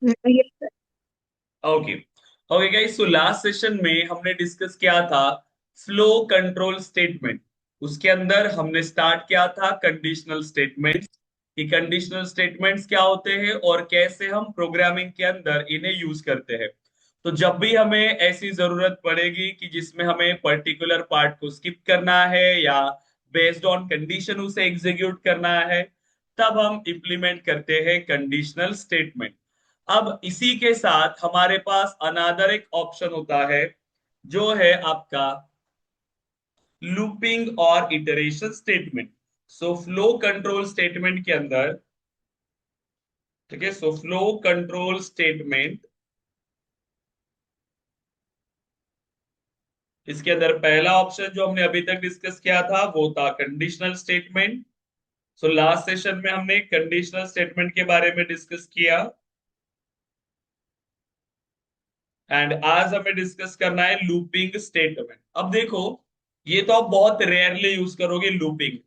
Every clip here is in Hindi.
ये- okay. Okay guys, so last session में हमने डिस्कस किया था फ्लो कंट्रोल स्टेटमेंट। उसके अंदर हमने स्टार्ट किया था कंडीशनल स्टेटमेंट्स, कि कंडीशनल स्टेटमेंट्स क्या होते हैं और कैसे हम प्रोग्रामिंग के अंदर इन्हें यूज करते हैं। तो जब भी हमें ऐसी जरूरत पड़ेगी कि जिसमें हमें पर्टिकुलर पार्ट को स्किप करना है या बेस्ड ऑन कंडीशन उसे एग्जीक्यूट करना है, तब हम इंप्लीमेंट करते हैं कंडीशनल स्टेटमेंट। अब इसी के साथ हमारे पास अनादर एक ऑप्शन होता है, जो है आपका लूपिंग और iteration statement. So flow control statement के अंदर, ठीक है, सो फ्लो कंट्रोल स्टेटमेंट, इसके अंदर पहला ऑप्शन जो हमने अभी तक डिस्कस किया था वो था conditional statement. So last session में हमने कंडीशनल स्टेटमेंट के बारे में डिस्कस किया, एंड आज हमें डिस्कस करना है लूपिंग स्टेटमेंट। अब देखो, ये तो आप बहुत रेयरली यूज करोगे लूपिंग।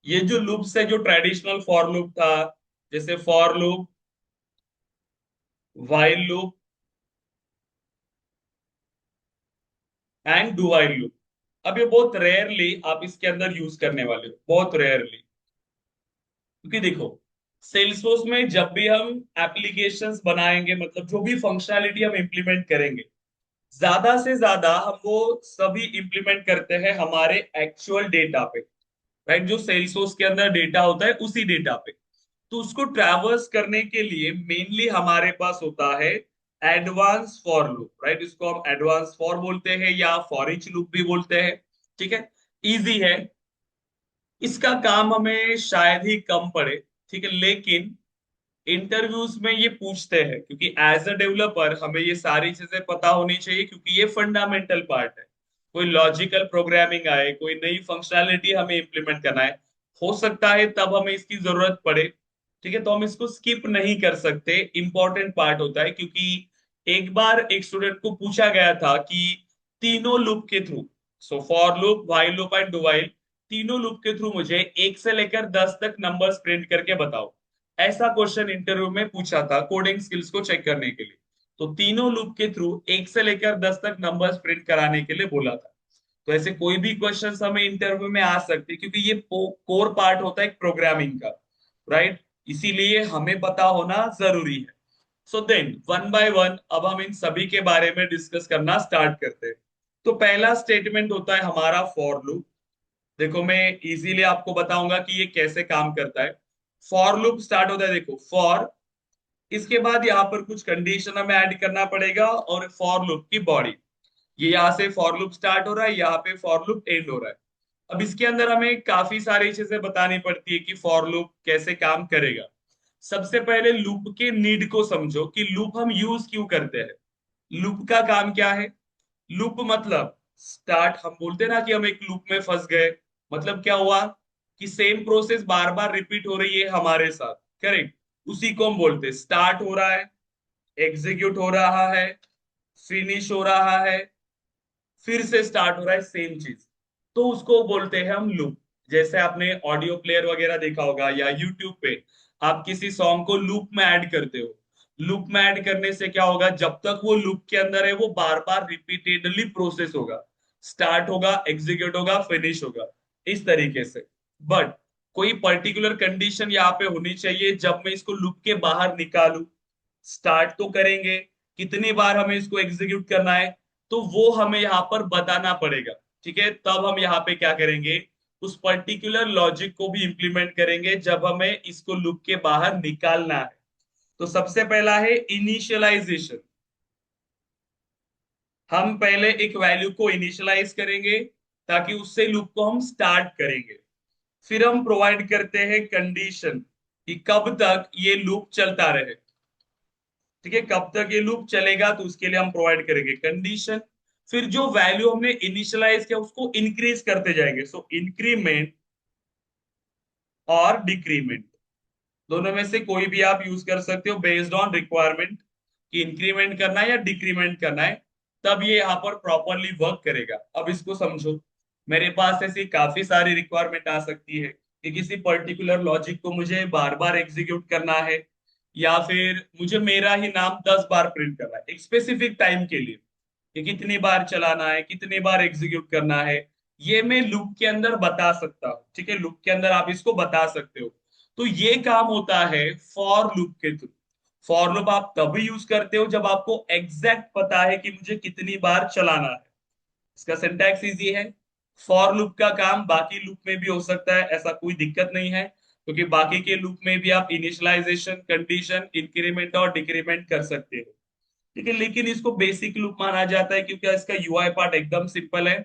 ये जो लूप्स है, जो ट्रेडिशनल फॉर लूप था, जैसे for loop, while loop and do while loop, अब ये बहुत रेयरली आप इसके अंदर यूज करने वाले हो, बहुत रेयरली। क्योंकि देखो, सेल्सफोर्स में जब भी हम एप्लीकेशंस बनाएंगे, मतलब जो भी फंक्शनैलिटी हम इंप्लीमेंट करेंगे, ज्यादा से ज्यादा हम वो सभी इंप्लीमेंट करते हैं हमारे एक्चुअल डेटा पे। राइट, जो सेल्सफोर्स के अंदर डेटा होता है उसी डेटा पे। तो उसको ट्रैवर्स करने के लिए मेनली हमारे पास होता है एडवांस फॉर लूप। राइट, इसको हम एडवांस फॉर बोलते हैं या फॉर ईच लूप भी बोलते हैं। ठीक है, इजी है, इसका काम हमें शायद ही कम पड़े। ठीक है, लेकिन इंटरव्यूज में ये पूछते हैं, क्योंकि एज अ डेवलपर हमें ये सारी चीजें पता होनी चाहिए, क्योंकि ये फंडामेंटल पार्ट है। कोई लॉजिकल प्रोग्रामिंग आए, कोई नई फंक्शनैलिटी हमें इंप्लीमेंट करना है, हो सकता है तब हमें इसकी जरूरत पड़े। ठीक है, तो हम इसको स्किप नहीं कर सकते, इंपॉर्टेंट पार्ट होता है। क्योंकि एक बार एक स्टूडेंट को पूछा गया था कि तीनों लूप के through, so for loop, while loop and do while, तीनों लूप के थ्रू मुझे 1 से लेकर 10 तक नंबर्स प्रिंट करके बताओ। ऐसा क्वेश्चन इंटरव्यू में पूछा था कोडिंग स्किल्स को चेक करने के लिए। तो तीनों लूप के थ्रू 1 से लेकर 10 तक नंबर्स प्रिंट कराने के लिए बोला था। तो ऐसे कोई भी क्वेश्चन हमें इंटरव्यू में आ सकते हैं, क्योंकि ये कोर पार्ट होता है एक प्रोग्रामिंग का। राइट, इसीलिए हमें पता होना जरूरी है। So then one by one अब हम इन सभी के बारे में डिस्कस करना स्टार्ट करते हैं। तो पहला स्टेटमेंट होता है हमारा फॉर लूप। देखो, मैं इजीली आपको बताऊंगा कि ये कैसे काम करता है। फॉर लूप स्टार्ट होता है, देखो, फॉर, इसके बाद यहाँ पर कुछ कंडीशन हमें ऐड करना पड़ेगा, और फॉर लूप की बॉडी, ये यहाँ से फॉर लूप स्टार्ट हो रहा है, यहाँ पे फॉर लूप एंड हो रहा है। अब इसके अंदर हमें काफी सारी चीजें बतानी पड़ती है कि फॉर लूप कैसे काम करेगा। सबसे पहले लूप के नीड को समझो कि लूप हम यूज क्यों करते हैं। लूप का काम क्या है? लूप मतलब स्टार्ट, हम बोलते हैं ना कि हम एक लूप में फंस गए, मतलब क्या हुआ कि सेम प्रोसेस बार बार रिपीट हो रही है हमारे साथ। करेक्ट, उसी को हम बोलते हैं स्टार्ट हो रहा है, एग्जीक्यूट हो रहा है, फिनिश हो रहा है, फिर से स्टार्ट हो रहा है, सेम चीज। तो उसको बोलते हैं हम लूप। जैसे आपने ऑडियो प्लेयर वगैरह देखा होगा या यूट्यूब पे, आप किसी सॉन्ग को लूप में ऐड करते हो। लूप में ऐड करने से क्या होगा, जब तक वो लूप के अंदर है वो बार बार रिपीटेडली प्रोसेस होगा, स्टार्ट होगा, एग्जीक्यूट होगा, फिनिश होगा, इस तरीके से। बट कोई पर्टिकुलर कंडीशन यहाँ पे होनी चाहिए, जब मैं इसको लूप के बाहर निकालू, स्टार्ट तो करेंगे, कितनी बार हमें इसको एग्जीक्यूट करना है, तो वो हमें यहाँ पर बताना पड़ेगा। ठीक है, तब हम यहाँ पे क्या करेंगे, उस पर्टिकुलर लॉजिक को भी इंप्लीमेंट करेंगे जब हमें इसको लूप के बाहर निकालना है। तो सबसे पहला है इनिशियलाइजेशन। हम पहले एक वैल्यू को इनिशियलाइज करेंगे ताकि उससे लूप को हम स्टार्ट करेंगे। फिर हम प्रोवाइड करते हैं कंडीशन कि कब तक ये लूप चलता रहे। ठीक है, कब तक ये लूप चलेगा, तो उसके लिए हम प्रोवाइड करेंगे कंडीशन। फिर जो वैल्यू हमने इनिशियलाइज किया उसको इंक्रीज करते जाएंगे, सो इंक्रीमेंट और डिक्रीमेंट, दोनों में से कोई भी आप यूज कर सकते हो बेस्ड ऑन रिक्वायरमेंट, कि इंक्रीमेंट करना है या डिक्रीमेंट करना है, तब ये यहाँ पर प्रॉपरली वर्क करेगा। अब इसको समझो, मेरे पास ऐसी काफी सारी रिक्वायरमेंट आ सकती है कि किसी पर्टिकुलर लॉजिक को मुझे बार बार एग्जीक्यूट करना है, या फिर मुझे मेरा ही नाम 10 बार प्रिंट करना है एक स्पेसिफिक टाइम के लिए, कि कितनी बार चलाना है, कितनी बार एग्जीक्यूट करना है, ये मैं लूप के अंदर बता सकता हूँ। ठीक है, लूप के अंदर आप इसको बता सकते हो। तो ये काम होता है फॉर लूप के थ्रू। फॉर लूप आप तभी यूज करते हो जब आपको एग्जैक्ट पता है कि मुझे कितनी बार चलाना है। इसका सिंटैक्स इजी है। फॉर लूप का काम बाकी लूप में भी हो सकता है, ऐसा कोई दिक्कत नहीं है, क्योंकि बाकी के लूप में भी आप इनिशियलाइजेशन, कंडीशन, इंक्रीमेंट और डिक्रीमेंट कर सकते हो। ठीक है, लेकिन इसको बेसिक लूप माना जाता है क्योंकि इसका यूआई पार्ट एकदम सिंपल है।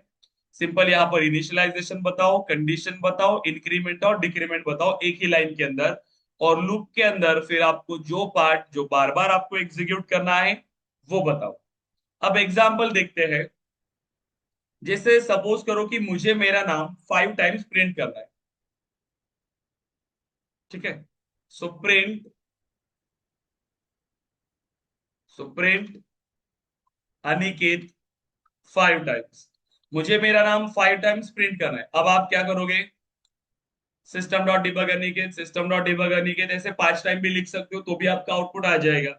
सिंपल, यहाँ पर इनिशियलाइजेशन बताओ, कंडीशन बताओ, इंक्रीमेंट और डिक्रीमेंट बताओ एक ही लाइन के अंदर, और लूप के अंदर फिर आपको जो पार्ट जो बार बार आपको एग्जीक्यूट करना है वो बताओ। अब एग्जाम्पल देखते हैं। जैसे सपोज करो कि मुझे मेरा नाम 5 टाइम्स प्रिंट करना है। ठीक है, सो प्रिंट, अनिकेत 5 टाइम्स। मुझे मेरा नाम 5 टाइम्स प्रिंट करना है। अब आप क्या करोगे, system dot debug Aniket, system dot debug Aniket, ऐसे 5 टाइम भी लिख सकते हो तो भी आपका आउटपुट आ जाएगा।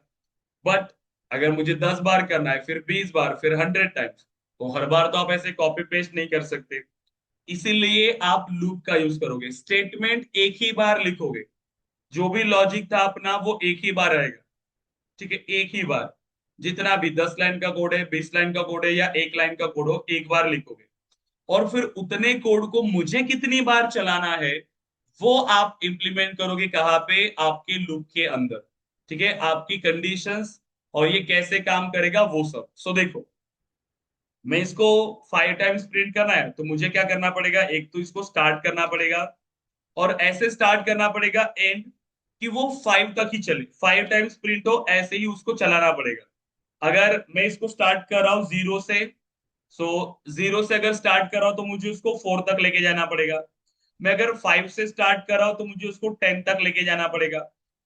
बट अगर मुझे 10 बार करना है, फिर 20 बार, फिर 100 टाइम्स, तो हर बार तो आप ऐसे कॉपी पेस्ट नहीं कर सकते। इसीलिए आप लूप का यूज करोगे, स्टेटमेंट एक ही बार लिखोगे। जो भी लॉजिक था अपना वो एक ही बार आएगा। ठीक है, एक ही बार। जितना भी 10 लाइन का कोड है, 20 लाइन का कोड है, या 1 लाइन का कोड हो, एक बार लिखोगे। और फिर उतने कोड को मुझे कितनी बार चलाना है वो आप इंप्लीमेंट करोगे कहाँ पे, आपके लूप के अंदर। ठीक है, आपकी कंडीशंस और ये कैसे काम करेगा वो सब। सो देखो, मैं इसको 5 टाइम्स प्रिंट करना है तो मुझे क्या करना पड़ेगा, एक तो इसको स्टार्ट करना पड़ेगा, और ऐसे स्टार्ट करना पड़ेगा एंड, कि वो 5 तक ही चले। 5 टाइम्स प्रिंट हो ऐसे ही उसको चलाना पड़ेगा। अगर मैं इसको स्टार्ट कर रहा हूँ 0 से, सो 0 से अगर स्टार्ट कर रहा हूं तो मुझे उसको 4 तक लेके जाना पड़ेगा। मैं अगर 5 से स्टार्ट कर रहा हूं तो मुझे उसको 10 तक लेके जाना पड़ेगा।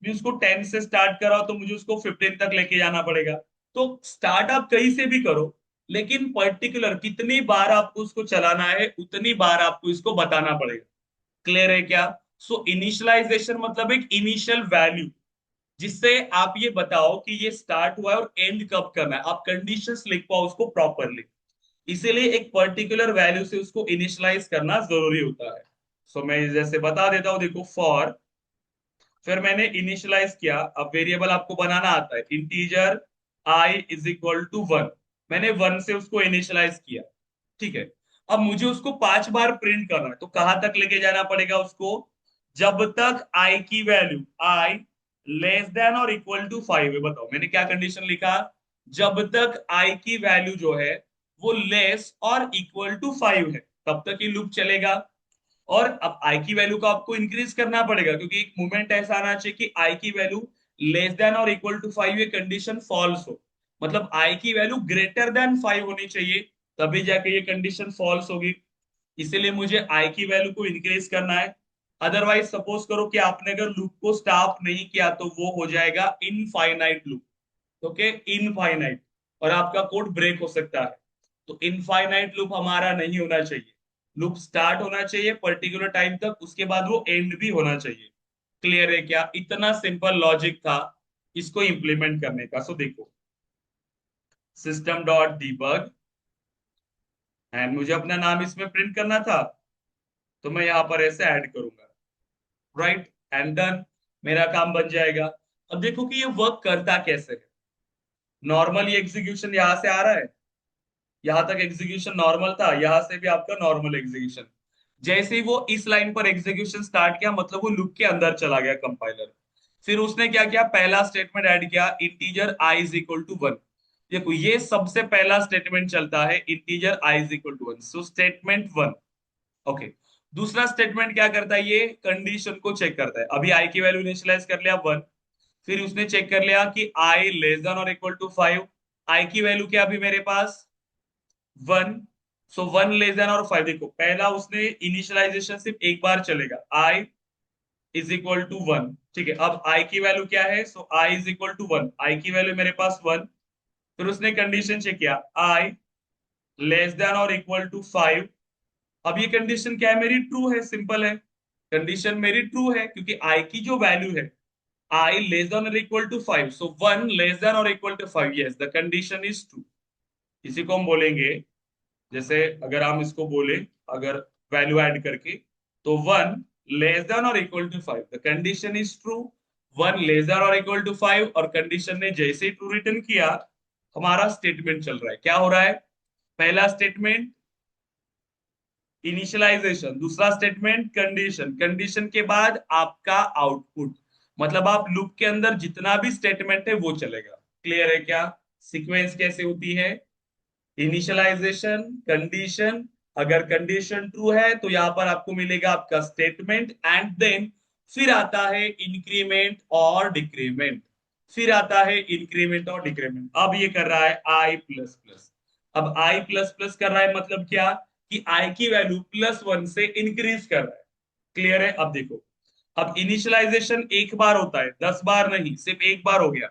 मैं उसको 10 से स्टार्ट कर रहा हूं तो मुझे उसको 15 तक लेके जाना पड़ेगा। तो स्टार्ट आप कहीं से भी करो, लेकिन पर्टिकुलर कितनी बार आपको उसको चलाना है उतनी बार आपको इसको बताना पड़ेगा। क्लियर है क्या? सो इनिशियलाइजेशन मतलब एक इनिशियल वैल्यू, जिससे आप ये बताओ कि ये स्टार्ट हुआ है और एंड कब करना है, आप कंडीशंस लिख पाओ उसको प्रॉपरली। इसीलिए एक पर्टिकुलर वैल्यू से उसको इनिशियलाइज करना जरूरी होता है। सो मैं जैसे बता देता हूं, देखो फॉर, फिर मैंने इनिशियलाइज किया। अब वेरिएबल आपको बनाना आता है, integer i is equal to 1। मैंने 1 से उसको इनिशियलाइज किया। ठीक है, अब मुझे उसको 5 बार प्रिंट करना है तो कहां तक लेके जाना पड़ेगा उसको, जब तक आई की वैल्यू आई लेस देन और इक्वल टू 5 है। बताओ मैंने क्या कंडीशन लिखा, जब तक आई की वैल्यू जो है वो लेस और इक्वल टू 5 है तब तक ये लूप चलेगा। और अब आई की वैल्यू को आपको इंक्रीज करना पड़ेगा, क्योंकि एक मोमेंट ऐसा आना चाहिए कि आई की वैल्यू लेस देन और इक्वल टू 5 ये कंडीशन फॉल्स हो। मतलब आई की वैल्यू ग्रेटर देन 5 होनी चाहिए, तभी जाके ये कंडीशन फॉल्स होगी। इसीलिए मुझे आई की वैल्यू को इंक्रीज करना है। अदरवाइज सपोज करो कि आपने अगर लूप को स्टॉप नहीं किया तो वो हो जाएगा इनफाइनाइट लूप। ओके, इनफाइनाइट, और आपका कोड ब्रेक हो सकता है। तो इनफाइनाइट लूप हमारा नहीं होना चाहिए। लूप स्टार्ट होना चाहिए पर्टिकुलर टाइम तक, उसके बाद वो एंड भी होना चाहिए। क्लियर है क्या? इतना सिंपल लॉजिक था इसको इंप्लीमेंट करने का। सो देखो, सिस्टम डॉट डीबग, एंड मुझे अपना नाम इसमें प्रिंट करना था तो मैं यहाँ पर ऐसे ऐड करूंगा, राइट, एंड डन, मेरा काम बन जाएगा। अब देखो कि ये वर्क करता कैसे है। नॉर्मल ये एग्जीक्यूशन यहां से आ रहा है, यहां तक एग्जीक्यूशन नॉर्मल था, यहां से भी आपका नॉर्मल एग्जीक्यूशन। जैसे ही वो इस लाइन पर एग्जीक्यूशन स्टार्ट किया मतलब वो लूप के अंदर चला गया कंपाइलर। फिर उसने क्या किया, पहला स्टेटमेंट ऐड किया, integer i is equal to 1। देखो ये सबसे पहला स्टेटमेंट चलता है, integer i is equal to 1, so statement 1। Okay, दूसरा स्टेटमेंट क्या करता है, ये कंडीशन को चेक करता है। अभी आई की वैल्यू इनिशियलाइज कर लिया 1, फिर उसने चेक कर लिया कि आई लेस देन और इक्वल टू 5। आई की वैल्यू क्या अभी मेरे पास 1, सो 1 लेस देन और 5। देखो पहला उसने इनिशियलाइजेशन सिर्फ एक बार चलेगा, आई इज इक्वल टू 1। ठीक है, अब आई की वैल्यू क्या है, सो आई इज इक्वल टू 1, आई की वैल्यू मेरे पास 1। फिर उसने कंडीशन चेक किया, आई लेस देन और इक्वल टू 5। अब ये कंडीशन क्या है, मेरी ट्रू है, सिंपल है। कंडीशन मेरी ट्रू है क्योंकि आई की जो वैल्यू है I less than or equal to 5, so 1 less than or equal to 5, yes the condition is true. इसी को हम बोलेंगे, जैसे अगर हम इसको बोले, अगर वैल्यू ऐड करके, तो 1 लेस देन और equal to 5 the condition is true. 1 less than और इक्वल टू 5 और कंडीशन ने जैसे ही ट्रू रिटर्न किया, हमारा स्टेटमेंट चल रहा है। क्या हो रहा है? पहला स्टेटमेंट इनिशियलाइजेशन, दूसरा स्टेटमेंट कंडीशन, कंडीशन के बाद आपका आउटपुट। मतलब आप लूप के अंदर जितना भी स्टेटमेंट है वो चलेगा। क्लियर है क्या? सीक्वेंस कैसे होती है? इनिशियलाइजेशन, कंडीशन, अगर कंडीशन ट्रू है तो यहां पर आपको मिलेगा आपका स्टेटमेंट, एंड देन फिर आता है इंक्रीमेंट और डिक्रीमेंट, फिर आता है इंक्रीमेंट और डिक्रीमेंट। अब ये कर रहा है आई प्लस प्लस। अब आई प्लस प्लस कर रहा है मतलब क्या? कि आई की वैल्यू +1 से इंक्रीज कर रहा है। क्लियर है? अब देखो, अब इनिशियलाइजेशन एक बार होता है, 10 बार नहीं, सिर्फ एक बार हो गया।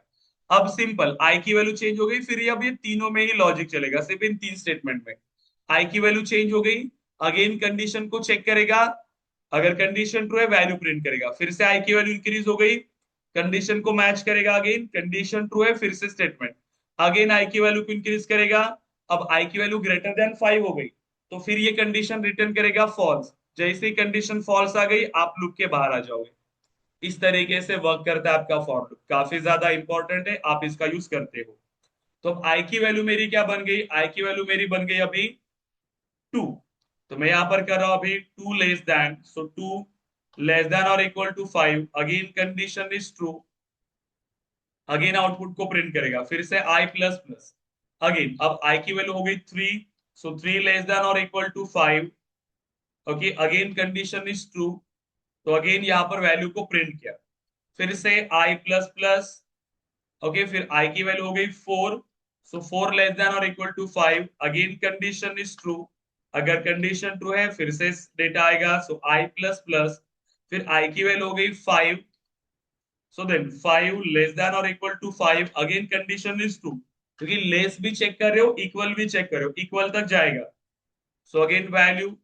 अब सिंपल आई की वैल्यू चेंज हो गई, फिर अब ये तीनों में ही लॉजिक चलेगा, सिर्फ इन 3 स्टेटमेंट में। आई की वैल्यू चेंज हो गई, अगेन कंडीशन को चेक करेगा, अगर कंडीशन ट्रू है वैल्यू प्रिंट करेगा, फिर से आई की वैल्यू इंक्रीज हो गई, कंडीशन को मैच करेगा, अगेन कंडीशन ट्रू है, फिर से स्टेटमेंट, अगेन आई की वैल्यू को इंक्रीज करेगा। अब आई की वैल्यू ग्रेटर देन 5 हो गई, तो फिर ये कंडीशन रिटर्न करेगा फॉल्स। जैसे ही कंडीशन फॉल्स आ गई, आप लूप के बाहर आ जाओगे। इस तरीके से वर्क करता है आपका फॉर लूप, काफी ज्यादा इंपॉर्टेंट है, आप इसका यूज करते हो। तो अब आई की वैल्यू मेरी क्या बन गई? आई की वैल्यू मेरी बन गई अभी 2। तो मैं यहां पर कर रहा हूं अभी 2 less than, so 2 less than और equal to 5, again condition is true, again output को प्रिंट करेगा, फिर से आई प्लस प्लस, अगेन अब आई की वैल्यू हो गई 3, सो 3 लेस देन और equal to 5, okay, again condition is true, तो अगेन यहाँ पर वैल्यू को प्रिंट किया, फिर से आई प्लस प्लस, ओके, फिर आई की वैल्यू हो गई 4, सो 4 लेस देन और equal to 5, again condition is true, अगर कंडीशन ट्रू है फिर से डेटा आएगा, सो आई प्लस प्लस, फिर आई की वैल्यू हो गई 5, सो देन 5 लेस देन और equal to 5, again condition is true, क्योंकि लेस भी चेक कर रहे हो, इक्वल भी चेक कर रहे हो, इक्वल तक जाएगा, सो अगेन वैल्यू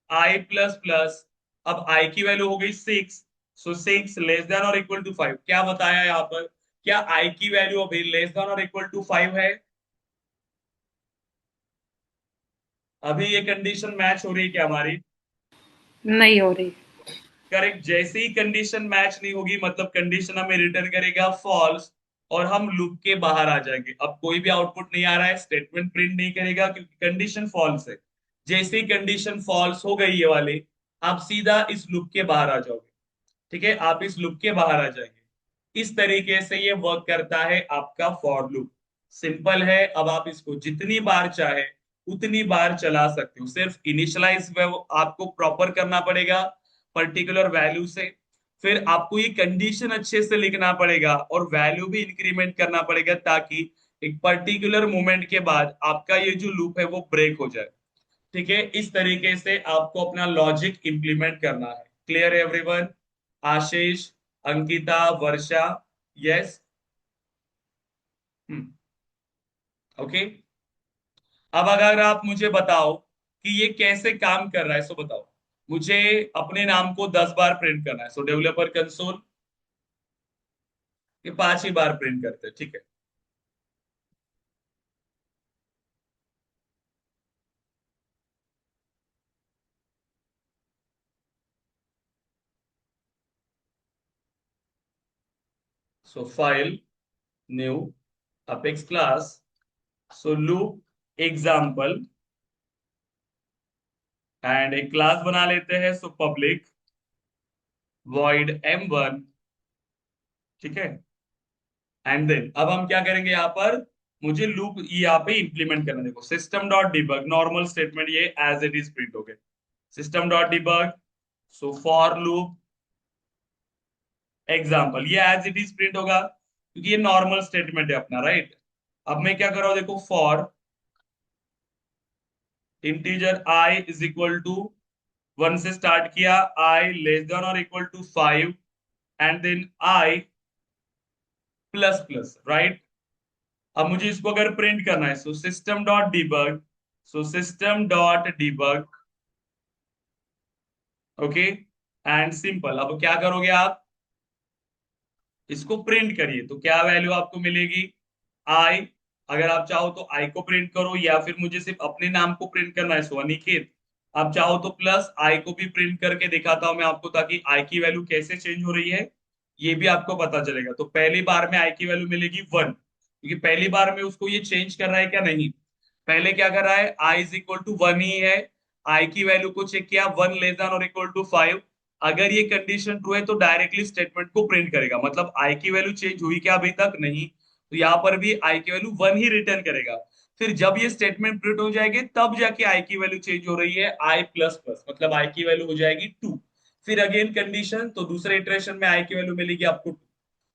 आई प्लस प्लस, अब आई की वैल्यू हो गई 6, सो 6 लेस देन और इक्वल टू 5। क्या बताया यहाँ पर? क्या आई की वैल्यू अभी लेस देन और इक्वल टू 5 है? अभी ये कंडीशन मैच हो रही है क्या हमारी? नहीं हो रही। करेक्ट, जैसे ही कंडीशन मैच नहीं होगी मतलब कंडीशन हमें रिटर्न करेगा फॉल्स, और हम लूप के बाहर आ जाएंगे। अब कोई भी आउटपुट नहीं आ रहा है, स्टेटमेंट प्रिंट नहीं करेगा क्योंकि कंडीशन फॉल्स है। जैसे ही कंडीशन फॉल्स हो गई ये वाली, आप सीधा इस लूप के बाहर आ जाओगे। ठीक है, आप इस लूप के बाहर आ जाएंगे। इस तरीके से ये वर्क करता है आपका फॉर लूप। सिंपल है, अब आप इसको जितनी बार चाहे उतनी बार चला सकते हो। सिर्फ इनिशियलाइज आपको प्रॉपर करना पड़ेगा पर्टिकुलर वैल्यू से, फिर आपको ये कंडीशन अच्छे से लिखना पड़ेगा और वैल्यू भी इंक्रीमेंट करना पड़ेगा, ताकि एक पर्टिकुलर मोमेंट के बाद आपका ये जो लूप है वो ब्रेक हो जाए। ठीक है, इस तरीके से आपको अपना लॉजिक इंप्लीमेंट करना है। क्लियर है एवरीवन? आशीष, अंकिता, वर्षा, यस, ओके। अब अगर आप मुझे बताओ कि ये कैसे काम कर रहा है, सो बताओ। मुझे अपने नाम को 10 बार प्रिंट करना है, सो डेवलपर कंसोल ये 5 ही बार प्रिंट करते हैं, ठीक है। So file, new, apex class, so loop example, and एक क्लास बना लेते हैं, सो पब्लिक वॉइड m1, ठीक है। एंड देन अब हम क्या करेंगे यहाँ पर? मुझे लूप यहाँ पे इंप्लीमेंट करना है। देखो, system dot debug, normal statement ये एज इट इज प्रिंट हो गए। System dot debug, so for loop example, ये एज इट इज प्रिंट होगा क्योंकि ये नॉर्मल स्टेटमेंट है अपना, राइट। अब मैं क्या कर रहा हूँ, देखो, for integer i is equal to 1 से स्टार्ट किया, आई लेस देन और equal to 5, and then i plus plus, right. अब मुझे इसको अगर प्रिंट करना है, so system dot debug, so system dot debug, okay, and simple. अब क्या करोगे आप? इसको प्रिंट करिए तो क्या वैल्यू आपको मिलेगी, आई। अगर आप चाहो तो आई को प्रिंट करो, या फिर मुझे सिर्फ अपने नाम को प्रिंट करना है, सो अनिकेत। आप चाहो तो प्लस आई को भी प्रिंट करके दिखाता हूं मैं आपको, ताकि आई की वैल्यू कैसे चेंज हो रही है ये भी आपको पता चलेगा। तो पहली बार में आई की वैल्यू मिलेगी 1, क्योंकि पहली बार में उसको ये चेंज कर रहा है क्या, नहीं। पहले क्या कर रहा है, आई इज इक्वल टू 1 ही है। आई की वैल्यू को चेक किया, 1 लेस देन और इक्वल टू 5। अगर ये कंडीशन ट्रू है तो डायरेक्टली स्टेटमेंट को प्रिंट करेगा, मतलब आई की वैल्यू चेंज हुई क्या, अभी तक नहीं। तो यहाँ पर भी आई की वैल्यू 1 ही रिटर्न करेगा। फिर जब ये स्टेटमेंट प्रिंट हो जाएगी तब जाके आई की वैल्यू चेंज हो रही है, आई प्लस प्लस, मतलब आई की वैल्यू हो जाएगी 2। फिर अगेन कंडीशन, तो दूसरे इटरेशन में आई की वैल्यू मिलेगी आपको 2।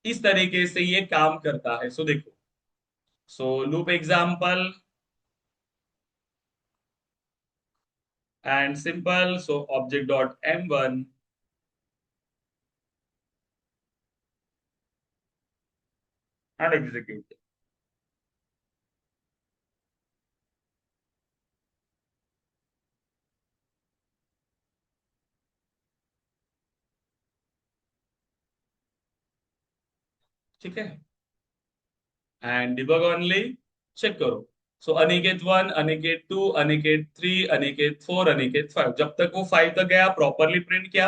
इस तरीके से ये काम करता है। सो देखो, so loop example and simple, so object dot m1 and execute. ठीक है, एंड डिबग ओनली, चेक करो। सो अनिकेत 1, अनिकेत 2, अनिकेत 3, अनिकेत 4, अनिकेत 5, जब तक वो 5 तक गया प्रॉपरली प्रिंट किया।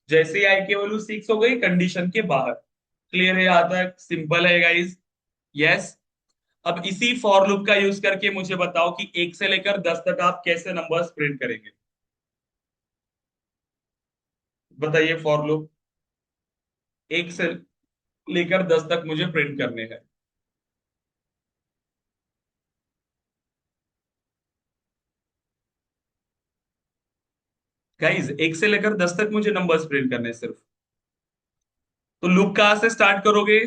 जैसे ही आई की वैल्यू 6 हो गई कंडीशन के बाहर। क्लियर है यहाँ तक, सिंपल है गाइस। यस। अब इसी फॉर लूप का यूज करके मुझे बताओ कि 1 से लेकर 10 तक आप कैसे नंबर्स प्रिंट करेंगे। बताइए, फॉर लूप 1 से लेकर 10 तक मुझे प्रिंट करने हैं। गाइज 1 से लेकर 10 तक मुझे नंबर्स प्रिंट करने हैं सिर्फ। तो लूप कहां से स्टार्ट करोगे,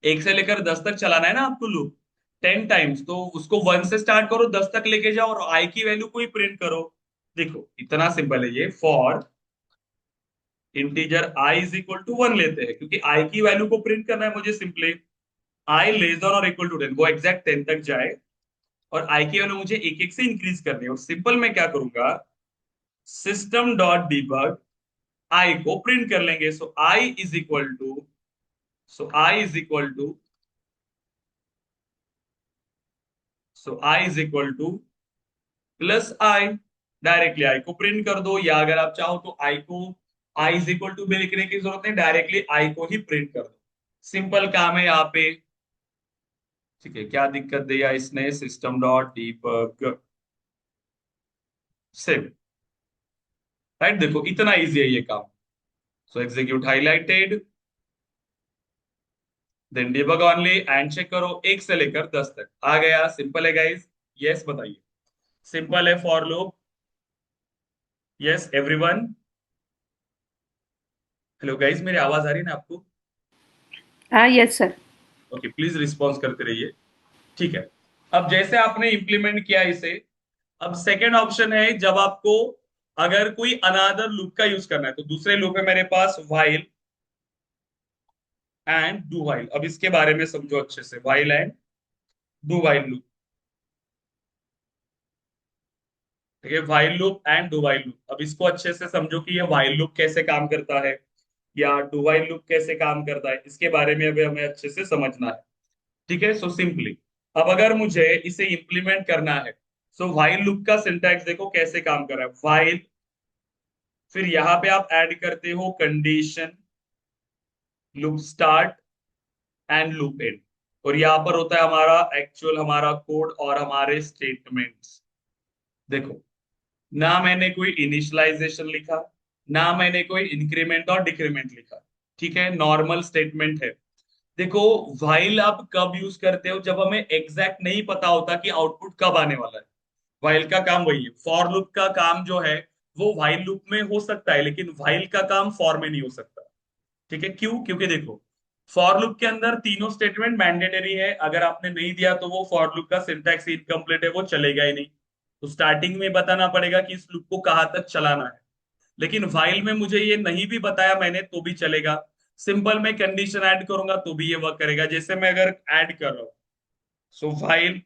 1 से लेकर 10 तक चलाना है ना आपको लूप, 10 टाइम्स। तो उसको 1 से स्टार्ट करो, 10 तक लेके जाओ और आई की वैल्यू को ही प्रिंट करो। देखो इतना सिंपल है ये। For integer i is equal to 1 लेते हैं, क्योंकि आई की वैल्यू को प्रिंट करना है मुझे सिंपली। आई लेस देन और इक्वल टू 10, वो एग्जैक्ट 10 तक जाए। और आई की वैल्यू मुझे एक एक से इंक्रीज करनी है। और सिंपल मैं क्या करूंगा, सिस्टम डॉट डिबग, आई को प्रिंट कर लेंगे। So I is equal to, so I is equal to, so I is equal to plus I. Directly I को प्रिंट कर दो, या अगर आप चाहो तो आई को, आई इज इक्वल टू भी लिखने की जरूरत नहीं, डायरेक्टली आई को ही प्रिंट कर दो। सिंपल काम है यहाँ पे। ठीक है, क्या दिक्कत दिया इसने, system dot debug save. Right, देखो इतना इजी है ये काम। So execute highlighted, then debug only and check करो 1 से लेकर 10 तक आ गया। सिंपल है गाइस। यस बताइए, सिंपल है for loop. Yes everyone. Hello guys, मेरी आवाज आ रही है ना आपको? हाँ, yes sir. Okay, please response करते रहिए। ठीक है, अब जैसे आपने इंप्लीमेंट किया इसे, अब सेकेंड ऑप्शन है, जब आपको अगर कोई अनादर लूप का यूज करना है, तो दूसरे लूप है मेरे पास व्हाइल एंड डू व्हाइल। अब इसके बारे में समझो अच्छे से, while and do while loop. ठीक है, while loop and do while loop. अब इसको अच्छे से समझो कि ये व्हाइल लूप कैसे काम करता है या डू व्हाइल लूप कैसे काम करता है, इसके बारे में अभी हमें अच्छे से समझना है। ठीक है, सो सिंपली अब अगर मुझे इसे इंप्लीमेंट करना है, सो व्हाइल लूप का सिंटैक्स देखो कैसे काम कर रहा है। व्हाइल, फिर यहां पे आप ऐड करते हो condition, loop start and loop and. और यहाँ पर होता है हमारा एक्चुअल हमारा कोड और हमारे स्टेटमेंट्स। देखो, ना मैंने कोई इनिशियलाइजेशन लिखा, ना मैंने कोई इंक्रीमेंट और डिक्रीमेंट लिखा। ठीक है, नॉर्मल स्टेटमेंट है। देखो, व्हाइल आप कब यूज करते हो, जब हमें एग्जैक्ट नहीं पता होता कि आउटपुट कब आने वाला है। व्हाइल का काम वही है। फॉर लूप का काम जो है वो व्हाइल लूप में हो सकता है, लेकिन व्हाइल का काम फॉर में नहीं हो सकता। ठीक है, क्यों? क्योंकि देखो, फॉर लूप के अंदर तीनों स्टेटमेंट मैंडेटरी है। अगर आपने नहीं दिया तो वो फॉर लूप का सिंटैक्स इनकम्प्लीट है, वो चलेगा ही नहीं। तो स्टार्टिंग में बताना पड़ेगा कि इस लूप को कहाँ तक चलाना है। लेकिन व्हाइल में मुझे ये नहीं भी बताया मैंने तो भी चलेगा। सिंपल मैं कंडीशन ऐड करूंगा तो भी ये वर्क करेगा। जैसे मैं अगर ऐड कर रहा हूं, सो व्हाइल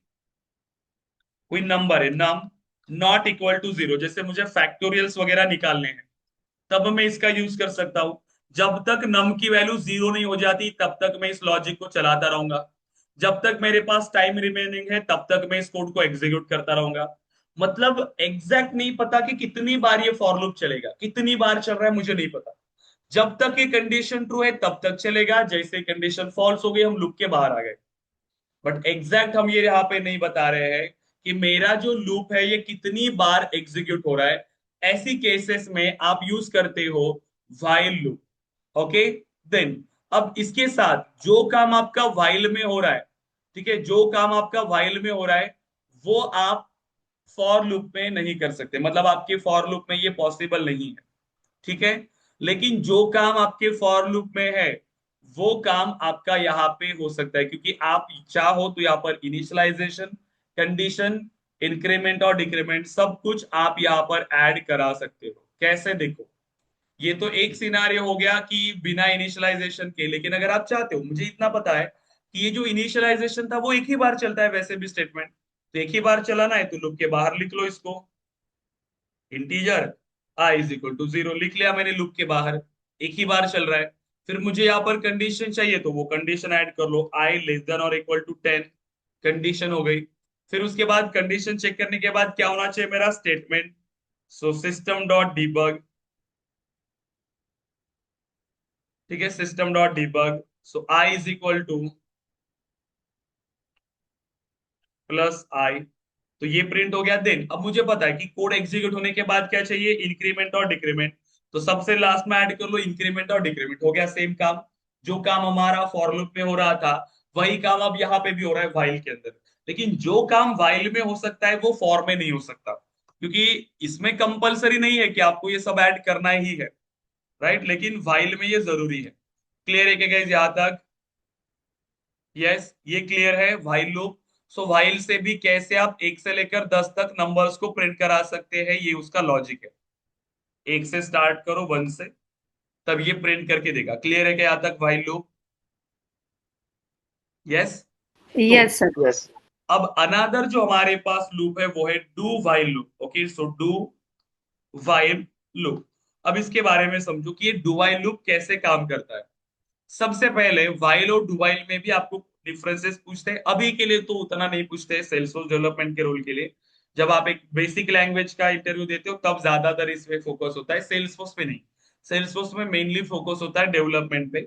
कोई नंबर है, नम नॉट इक्वल टू 0, जैसे मुझे फैक्टोरियल्स वगैरह निकालने हैं, तब मैं इसका यूज कर सकता हूं। जब तक नम की वैल्यू जीरो नहीं हो जाती तब तक मैं इस लॉजिक को चलाता रहूंगा, जब तक मेरे पास टाइम रिमेनिंग है तब तक मैं इस कोड को एग्जीक्यूट करता रहूंगा। मतलब एग्जैक्ट नहीं पता कि कितनी बार ये फॉर लूप चलेगा, कितनी बार चल रहा है मुझे नहीं पता। जब तक ये कंडीशन ट्रू है तब तक चलेगा, जैसे कंडीशन फॉल्स हो गई हम लूप के बाहर आ गए। बट एग्जैक्ट हम ये यहाँ पे नहीं बता रहे हैं कि मेरा जो लूप है ये कितनी बार एग्जीक्यूट हो रहा है। ऐसी केसेस में आप यूज करते हो व्हाइल लूप। ओके, देन अब इसके साथ जो काम आपका व्हाइल में हो रहा है, ठीक है, जो काम आपका व्हाइल में हो रहा है वो आप फॉर लूप में नहीं कर सकते, मतलब आपके फॉर लूप में ये पॉसिबल नहीं है। ठीक है, लेकिन जो काम आपके फॉर लूप में है वो काम आपका यहाँ पे हो सकता है, क्योंकि आप चाहो तो यहाँ पर इनिशियलाइजेशन, कंडीशन, इंक्रीमेंट और डिक्रीमेंट सब कुछ आप यहाँ पर ऐड करा सकते हो। कैसे, देखो, ये तो एक सिनारियो हो गया कि बिना इनिशियलाइजेशन के, लेकिन अगर आप चाहते हो, मुझे इतना पता है कि ये जो इनिशियलाइजेशन था वो एक ही बार चलता है वैसे भी स्टेटमेंट, तो एक ही बार चलाना है तो लूप के बाहर लिख लो इसको, integer i is equal to zero लिख लिया मैंने लूप के बाहर, एक ही बार चल रहा है। फिर मुझे यहाँ पर कंडीशन चाहिए तो वो कंडीशन ऐड कर लो, आई लेस देन और इक्वल टू 10, कंडीशन हो गई। फिर उसके बाद कंडीशन चेक करने के बाद क्या होना चाहिए, मेरा statement. So system dot debug, ठीक है, system dot debug, so I is equal to plus I, तो ये प्रिंट हो गया। देन अब मुझे पता है कि कोड एग्जीक्यूट होने के बाद क्या चाहिए, इंक्रीमेंट और डिक्रीमेंट, तो सबसे लास्ट में ऐड कर लो इंक्रीमेंट और डिक्रीमेंट, हो गया सेम काम। जो काम हमारा फॉर लूप में हो रहा था वही काम अब यहाँ पे भी हो रहा है व्हाइल के अंदर। लेकिन जो काम व्हाइल में हो सकता है वो फॉर में नहीं हो सकता, क्योंकि इसमें कंपलसरी नहीं है कि आपको ये सब ऐड करना ही है, राइट, लेकिन व्हाइल में ये जरूरी है। क्लियर है क्या गाइस यहाँ तक? यस, ये क्लियर है व्हाइल लूप। सो व्हाइल से भी कैसे आप एक से लेकर 10 तक नंबर्स को प्रिंट करा सकते हैं, ये उसका लॉजिक है। एक से स्टार्ट करो, 1 से, तब ये प्रिंट करके देगा। क्लियर है क्या यहाँ तक व्हाइल लूप? यस। तो यस सर। यस। अब अनदर जो हमारे पास लूप है वो है do while loop. Okay, so do while loop, अब इसके बारे में समझो कि ये डू व्हाइल लूप कैसे काम करता है। सबसे पहले व्हाइल और डू व्हाइल में भी आपको डिफरेंसेस पूछते हैं, अभी के लिए तो उतना नहीं पूछते सेल्सफोर्स डेवलपमेंट के रोल के लिए। जब आप एक बेसिक लैंग्वेज का इंटरव्यू देते हो तब ज्यादातर इसमें फोकस होता है, सेल्सफोर्स पे नहीं। सेल्सफोर्स में मेनली फोकस होता है डेवलपमेंट पे।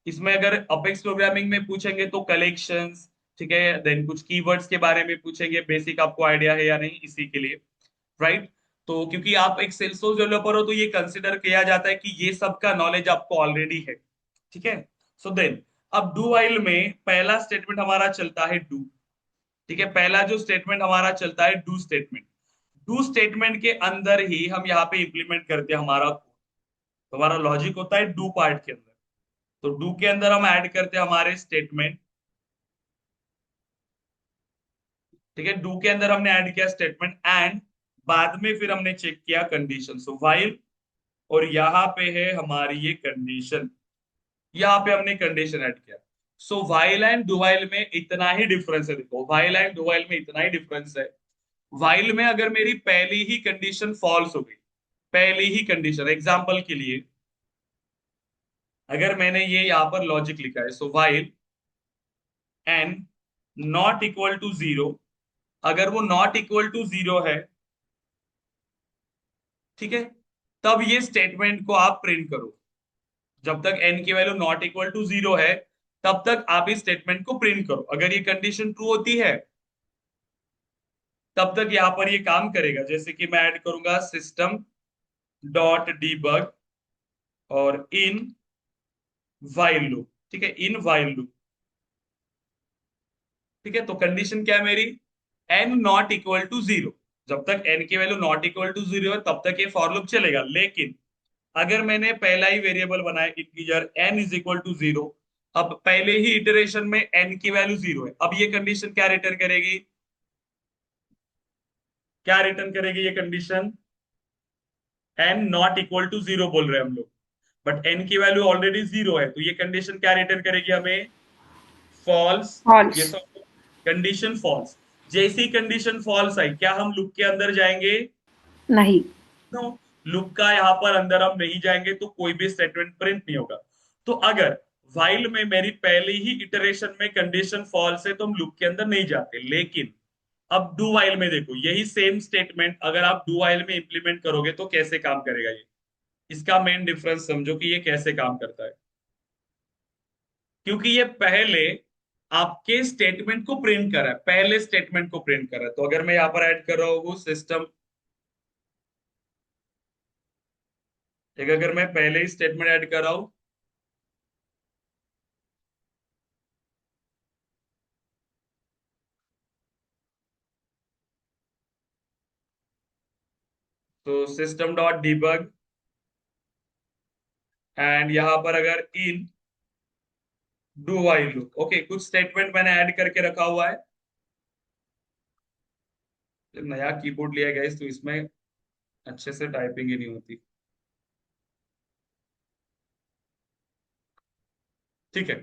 इसमें अगर अपेक्स प्रोग्रामिंग में पूछेंगे तो कलेक्शंस, ठीक है, देन कुछ कीवर्ड्स के बारे में पूछेंगे, बेसिक आपको आइडिया है या नहीं इसी के लिए, राइट। तो क्योंकि आप एक सेल्सफोर्स डेवलपर हो तो ये कंसिडर किया जाता है कि ये सब का नॉलेज आपको ऑलरेडी है, ठीक है। सो देन अब डू व्हाइल में पहला स्टेटमेंट हमारा चलता है डू, ठीक है, पहला जो स्टेटमेंट हमारा चलता है डू स्टेटमेंट। डू स्टेटमेंट के अंदर ही हम यहाँ पे इंप्लीमेंट करते हैं हमारा कोड, तो हमारा लॉजिक होता है डू पार्ट के अंदर। तो डू के अंदर हम ऐड करते हैं हमारे स्टेटमेंट, ठीक है, डू के अंदर हमने ऐड किया स्टेटमेंट एंड बाद में फिर हमने चेक किया कंडीशन, सो व्हाइल, और यहाँ पे है हमारी ये कंडीशन, यहाँ पे हमने कंडीशन ऐड किया। सो व्हाइल एंड डू व्हाइल में इतना ही डिफरेंस है, देखो व्हाइल एंड डू व्हाइल में इतना ही डिफरेंस है। व्हाइल में अगर मेरी पहली ही कंडीशन फॉल्स हो गई, पहली ही कंडीशन, एग्जांपल के लिए अगर मैंने ये यहाँ पर लॉजिक लिखा है, so while n not equal to zero, अगर वो नॉट इक्वल टू जीरो है, ठीक है, तब ये स्टेटमेंट को आप प्रिंट करो। जब तक एन की value not equal to zero है तब तक आप इस स्टेटमेंट को प्रिंट करो। अगर ये कंडीशन ट्रू होती है तब तक यहां पर ये काम करेगा, जैसे कि मैं ऐड करूंगा सिस्टम डॉट डीबग और इन व्हाइल लूप, ठीक है, इन व्हाइल लूप, ठीक है। तो कंडीशन क्या है मेरी, n not equal to zero, जब तक एन की value not equal to zero है तब तक ये फॉर लूप चलेगा। लेकिन अगर मैंने पहला ही वेरिएबल बनाया integer n is equal to zero, अब पहले ही इटरेशन में एन की वैल्यू जीरो है, अब ये कंडीशन क्या रिटर्न करेगी, क्या रिटर्न करेगी ये condition, n not equal to zero बोल रहे हैं हम लोग, बट एन की वैल्यू ऑलरेडी जीरो है, तो ये कंडीशन क्या रिटर्न करेगी हमें, फॉल्स। ये फॉल्स। सब कंडीशन फॉल्स। जैसी कंडीशन फॉल्स आई क्या हम लूप के अंदर जाएंगे, नहीं। नो, लूप का यहाँ पर अंदर हम नहीं जाएंगे तो कोई भी स्टेटमेंट प्रिंट नहीं होगा। तो अगर व्हाइल में मेरी पहली ही इटरेशन में कंडीशन फॉल्स है तो हम लूप के अंदर नहीं जाते। लेकिन अब डू व्हाइल में देखो, यही सेम स्टेटमेंट अगर आप डू व्हाइल में इंप्लीमेंट करोगे तो कैसे काम करेगा ये। इसका मेन डिफरेंस समझो कि ये कैसे काम करता है। क्योंकि ये पहले आपके स्टेटमेंट को प्रिंट कर रहा है, पहले स्टेटमेंट को प्रिंट कर रहा है। तो अगर मैं यहाँ पर ऐड कर रहा हूँ सिस्टम, एक अगर मैं पहले ही स्टेटमेंट ऐड कर रहा हूं, तो सिस्टम डॉट डिबग एंड यहां पर अगर इन डू व्हाइल लूप, ओके कुछ स्टेटमेंट मैंने ऐड करके रखा हुआ है। नया कीबोर्ड लिया गया तो इसमें अच्छे से टाइपिंग ही नहीं होती। ठीक है।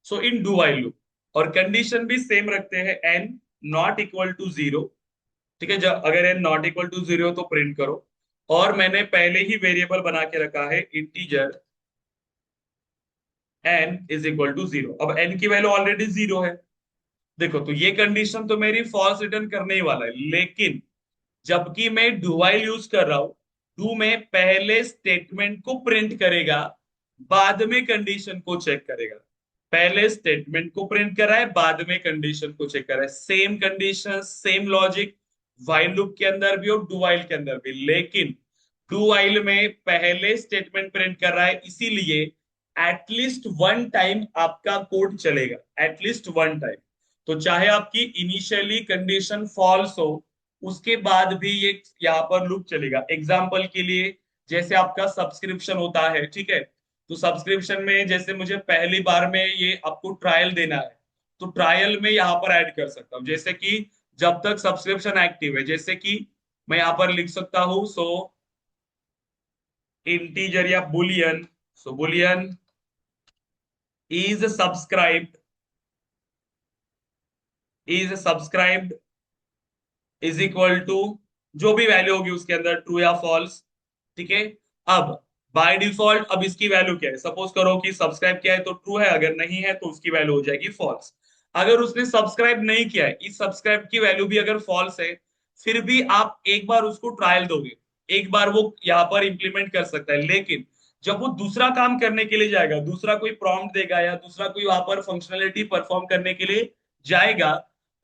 So in do while loop और कंडीशन भी सेम रखते हैं, n not equal to zero. ठीक है, जब अगर n not equal to zero तो प्रिंट करो। और मैंने पहले ही वेरिएबल बना के रखा है integer n is equal to zero. अब एन की वैल्यू ऑलरेडी जीरो है। देखो तो ये कंडीशन तो मेरी फॉल्स रिटर्न करने ही वाला है। लेकिन जबकि मैं डू व्हाइल यूज कर रहा हूं, डू में पहले स्टेटमेंट को प्रिंट करेगा, बाद में कंडीशन को चेक करेगा। पहले स्टेटमेंट को प्रिंट कर रहा है, बाद में कंडीशन को चेक कर रहा है। Same condition same logic while loop के अंदर भी और डू व्हाइल के अंदर भी। लेकिन डू व्हाइल में पहले स्टेटमेंट प्रिंट कर रहा है, इसीलिए एटलीस्ट वन टाइम आपका कोड चलेगा, एटलीस्ट वन टाइम। तो चाहे आपकी इनिशियली कंडीशन फॉल्स हो, उसके बाद भी ये यहाँ पर लूप चलेगा। एग्जाम्पल के लिए जैसे आपका सब्सक्रिप्शन होता है, ठीक है, तो सब्सक्रिप्शन में जैसे मुझे पहली बार में ये आपको ट्रायल देना है, तो ट्रायल में यहाँ पर ऐड कर सकता हूँ। जैसे कि जब तक सब्सक्रिप्शन एक्टिव है, जैसे कि मैं यहाँ पर लिख सकता हूँ सो इंटीजर या boolean, so boolean is subscribed, is subscribed is equal to जो भी वैल्यू होगी उसके अंदर ट्रू या फॉल्स। ठीक है। अब बाय डिफॉल्ट अब इसकी वैल्यू क्या है, सपोज करो कि सब्सक्राइब किया है तो ट्रू है, अगर नहीं है तो उसकी वैल्यू हो जाएगी फॉल्स। अगर उसने सब्सक्राइब नहीं किया है, इस सब्सक्राइब की वैल्यू भी अगर फॉल्स है, फिर भी आप एक बार उसको ट्रायल दोगे, एक बार वो यहाँ पर इंप्लीमेंट कर सकता है। लेकिन जब वो दूसरा काम करने के लिए जाएगा, दूसरा कोई प्रॉम्प्ट देगा या दूसरा कोई वहां पर फंक्शनलिटी परफॉर्म करने के लिए जाएगा,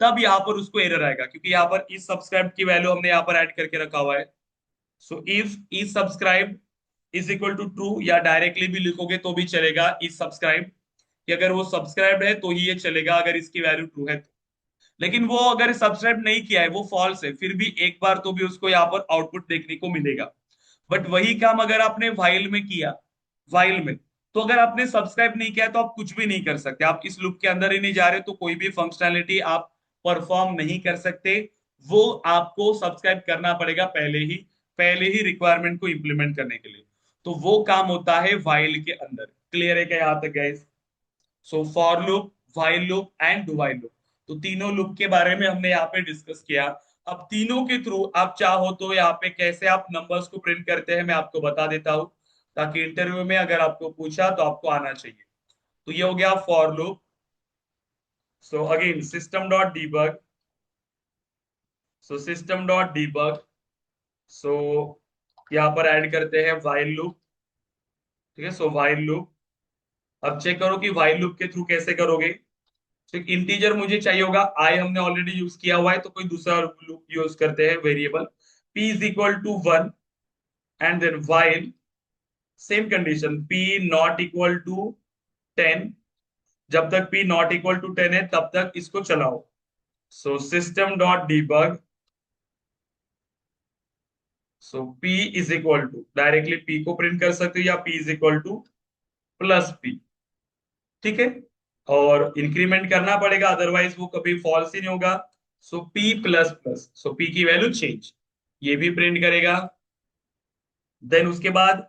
तब यहाँ पर उसको एरर आएगा, क्योंकि यहाँ पर इस सब्सक्राइब की वैल्यू हमने यहाँ पर ऐड करके रखा हुआ है। So if is subscribe is equal to true, या डायरेक्टली भी लिखोगे तो भी चलेगा इज सब्सक्राइब, कि अगर वो सब्सक्राइब है तो ही ये चलेगा अगर इसकी वैल्यू ट्रू है तो। लेकिन वो अगर सब्सक्राइब नहीं किया है, वो फॉल्स है, फिर भी एक बार तो भी उसको यहाँ पर आउटपुट देखने को मिलेगा। बट वही काम अगर आपने व्हाइल में किया, व्हाइल में तो अगर आपने सब्सक्राइब नहीं किया तो आप कुछ भी नहीं कर सकते, आप इस लूप के अंदर ही नहीं जा रहे तो कोई भी फंक्शनैलिटी आप परफॉर्म नहीं कर सकते। वो आपको सब्सक्राइब करना पड़ेगा पहले ही रिक्वायरमेंट को इंप्लीमेंट करने के लिए। तो वो काम होता है व्हाइल के अंदर। क्लियर है क्या यहाँ तक guys? So for loop, while loop and do while loop, तो तीनों लूप के बारे में हमने यहाँ पे डिस्कस किया। अब तीनों के थ्रू आप चाहो तो यहाँ पे कैसे आप नंबर्स को प्रिंट करते हैं मैं आपको बता देता हूँ, ताकि इंटरव्यू में अगर आपको पूछा तो आपको आना चाहिए। तो ये हो गया for loop. So again system dot debug, so system dot debug, so यहाँ पर ऐड करते हैं व्हाइल लूप। ठीक है, सो व्हाइल लूप। अब चेक करो कि व्हाइल लूप के थ्रू कैसे करोगे। तो इंटीजर मुझे चाहिए होगा, आई हमने ऑलरेडी यूज किया हुआ है तो कोई दूसरा लूप यूज करते हैं, variable p is equal to one and then while same condition p not equal to ten. जब तक p not equal to ten है तब तक इसको चलाओ। So system dot debug, so p is equal to directly p को प्रिंट कर सकते हो या p is equal to plus p। ठीक है, और इंक्रीमेंट करना पड़ेगा अदरवाइज वो कभी फॉल्स ही नहीं होगा। सो p प्लस प्लस, सो p की वैल्यू चेंज, ये भी प्रिंट करेगा। देन उसके बाद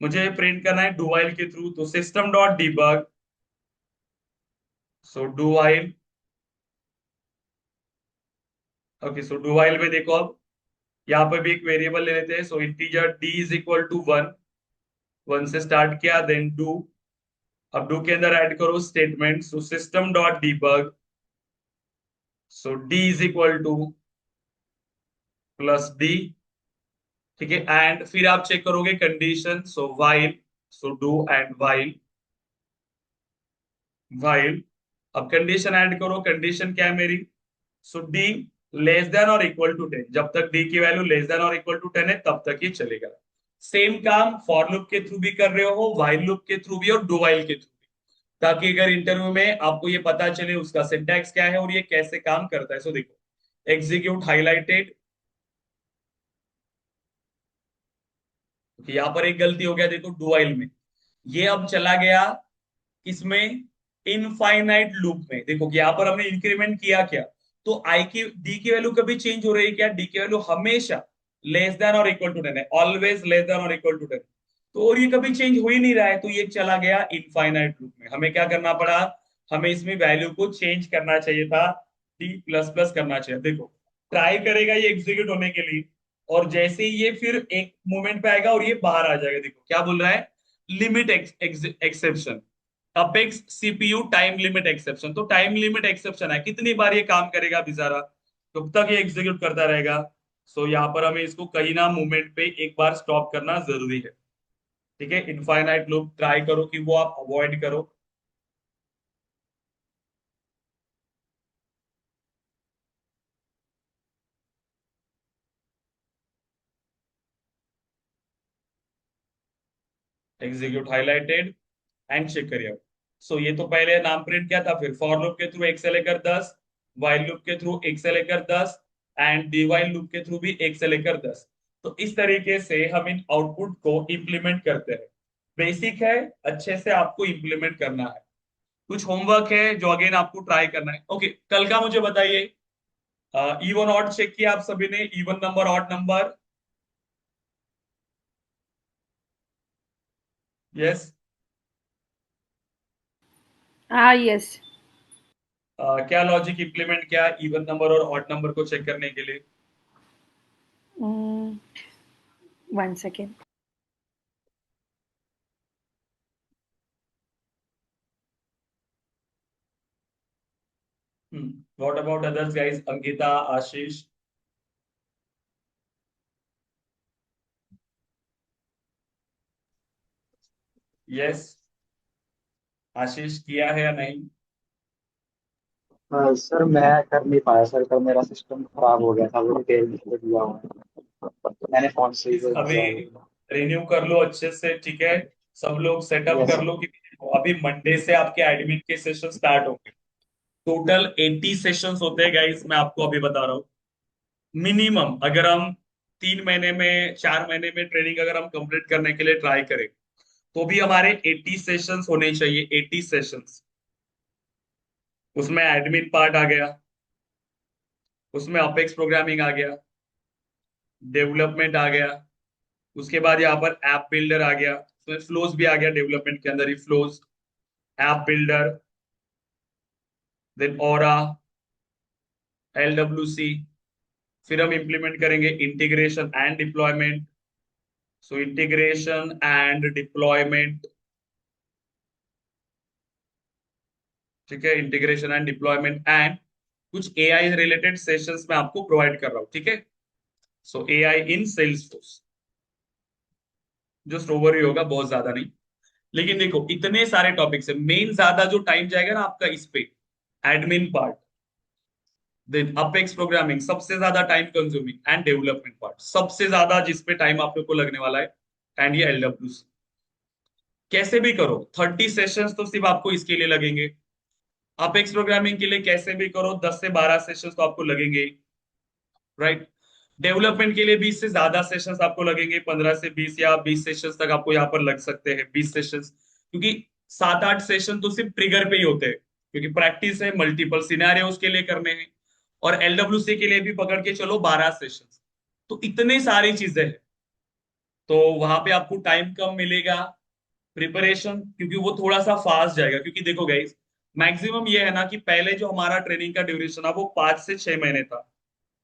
मुझे प्रिंट करना है डू व्हाइल के थ्रू, तो system dot debug, so do while. Okay, so do while में देखो अब यहाँ पे भी एक वेरिएबल ले लेते हैं। So integer D is equal to one, one से स्टार्ट किया, देन डू। अब डू के अंदर ऐड करो statement, so system dot debug, so D is equal to plus D. ठीक है, एंड फिर आप चेक करोगे condition, so while, so do and while, while. अब कंडीशन ऐड करो, कंडीशन क्या है मेरी, सो डी लेस देन और इक्वल टू 10, जब तक डी की वैल्यू लेस देन और इक्वल टू 10 है तब तक ही चलेगा। सेम काम फॉर लूप के थ्रू भी कर रहे हो, वाइल लूप के थ्रू भी और डू वाइल के थ्रू भी, ताकि अगर इंटरव्यू में आपको ये पता चले उसका सिंटैक्स क्या है और ये कैसे काम करता है। सो देखो, एग्जीक्यूट हाईलाइटेड, यहाँ पर एक गलती हो गया, देखो डू वाइल में ये अब चला गया इसमें इनफाइनाइट लूप में। देखो कि यहाँ पर हमने इंक्रीमेंट किया क्या, तो आई की डी की वैल्यू कभी चेंज हो रही है क्या, डी की वैल्यू हमेशा लेस देन और इक्वल टू 10 है, ऑलवेज लेस देन और इक्वल टू 10। तो और ये कभी चेंज हो ही नहीं रहा है, तो ये चला गया इनफाइनाइट लूप में। हमें क्या करना पड़ा, हमें इसमें वैल्यू को चेंज करना चाहिए था, डी प्लस प्लस करना चाहिए। देखो ट्राई करेगा ये एग्जीक्यूट होने के लिए, और जैसे ही ये फिर एक मोमेंट पे आएगा और ये बाहर आ जाएगा। देखो क्या बोल रहा है, limit exception, apex CPU time limit exception. तो टाइम लिमिट एक्सेप्शन है, कितनी बार ये काम करेगा बेचारा, कब तक ये एग्जीक्यूट करता रहेगा। सो यहाँ पर हमें इसको कहीं ना मोमेंट पे एक बार स्टॉप करना जरूरी है। ठीक है, इनफाइनाइट लूप ट्राई करो कि वो आप अवॉइड करो। एग्जीक्यूट हाईलाइटेड एंड चेक करिए। सो ये तो पहले नाम प्रिंट किया था, फिर फॉर लूप के थ्रू एक से लेकर 10, वाइल लूप के थ्रू एक से लेकर 10, एंड डिवाइल लूप के थ्रू भी एक से लेकर 10। तो इस तरीके से हम इन आउटपुट को इंप्लीमेंट करते हैं। बेसिक है, अच्छे से आपको इंप्लीमेंट करना है। कुछ होमवर्क है जो अगेन आपको ट्राई करना है। ओके, कल का मुझे बताइए, इवन ऑड चेक किया आप सभी ने, even number odd number? Yes. हाँ, यस। क्या लॉजिक इंप्लीमेंट किया इवन नंबर और ऑड नंबर को चेक करने के लिए? 1 second. What about others guys, Ankita, Ashish? Yes, Ashish किया है या नहीं? सर मैं कर नहीं पाया सर, कल मेरा सिस्टम खराब हो गया था, वो रिपेयर के लिए दिया हुआ है। मैंने फोन से ही प्लीज अभी दिया रिन्यू कर लो अच्छे से, ठीक है, सब लोग सेटअप यस कर लो, क्योंकि अभी मंडे से आपके एडमिन के सेशन स्टार्ट होंगे। टोटल 80 सेशंस होते हैं गाइस, मैं आपको अभी बता रहा हूँ। मिनिमम अगर हम 3 महीने में, 4 महीने में ट्रेनिंग अगर हम कंप्लीट करने के लिए ट्राई करें, तो भी हमारे 80 सेशंस होने चाहिए, 80 सेशंस। उसमें एडमिन पार्ट आ गया, उसमें अपेक्स प्रोग्रामिंग आ गया, डेवलपमेंट आ गया, उसके बाद यहाँ पर ऐप बिल्डर आ गया, उसमें फ्लोज भी आ गया, डेवलपमेंट के अंदर ही फ्लोज, ऐप बिल्डर, देन ओरा, LWC। फिर हम इंप्लीमेंट करेंगे integration and deployment. So integration and deployment, ठीक है, इंटीग्रेशन एंड डिप्लॉयमेंट, एंड कुछ एआई रिलेटेड सेशंस मैं आपको प्रोवाइड कर रहा हूँ। ठीक है, सो एआई इन सेल्स फोर्स, जस्ट ओवर ही होगा, बहुत ज्यादा नहीं। लेकिन देखो इतने सारे टॉपिक्स है, मेन ज्यादा जो टाइम जाएगा ना आपका इस पे, admin part, then apex programming सबसे ज्यादा time consuming, and development part सबसे ज्यादा जिसपे टाइम आप लोग को लगने वाला है, एंड ये LWC। कैसे भी करो 30 सेशंस तो सिर्फ आपको इसके लिए लगेंगे। अपेक्स प्रोग्रामिंग के लिए कैसे भी करो 10 से 12 सेशंस तो आपको लगेंगे, राइट। डेवलपमेंट के लिए 20 से ज्यादा सेशंस आपको लगेंगे, 15 से 20 या 20 सेशंस तक आपको यहाँ पर लग सकते हैं, 20 सेशंस, क्योंकि 7-8 सेशन तो सिर्फ ट्रिगर पे ही होते हैं, क्योंकि प्रैक्टिस है, मल्टीपल सिनेरियोस के लिए करने हैं। और LWC के लिए भी पकड़ के चलो 12 सेशंस, तो इतनी सारी चीजें हैं, तो वहां पे आपको टाइम कम मिलेगा। प्रिपरेशन क्योंकि वो थोड़ा सा फास्ट जाएगा, क्योंकि देखो गाइस, मैक्सिमम ये है ना कि पहले जो हमारा ट्रेनिंग का ड्यूरेशन था वो 5 से 6 महीने था,